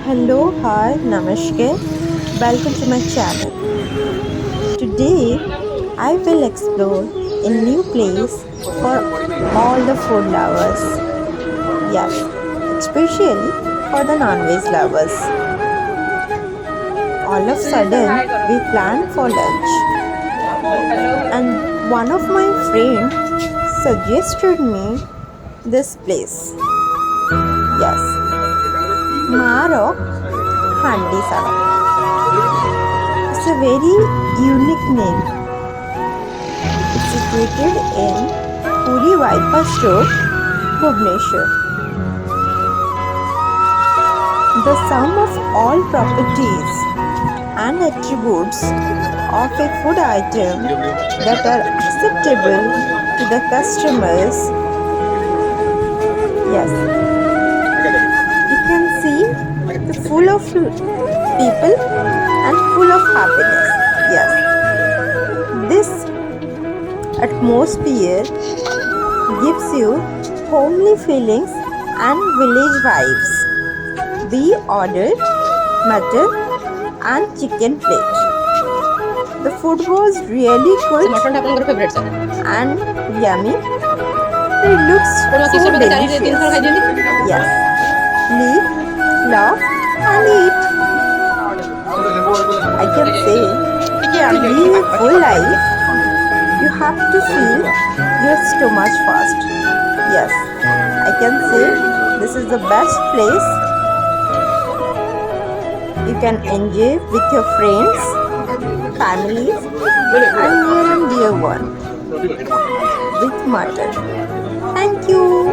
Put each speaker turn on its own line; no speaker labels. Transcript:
Hello, hi, namaste. Welcome to my channel. Today, I will explore a new place for all the food lovers. Yes, especially for the non-veg lovers. All of a sudden, we planned for lunch, and one of my friends suggested me this place. Yes, Maro Handi Sara. It's a very unique name. It's situated in Puri Bypass Road, Bhubaneswar. The sum of all properties and attributes of a food item that are acceptable to the customers. Yes, you can see the full of people and full of happiness. Yes, this atmosphere gives you homely feelings and village vibes. We ordered mutton and chicken plate. The food was really good and yummy. It looks so delicious. Yes, live, love and eat. I can say to live a full life, you have to fill your stomach first. Yes, I can say this is the best place you can enjoy with your friends, families, and near and dear one with mutton. Thank you.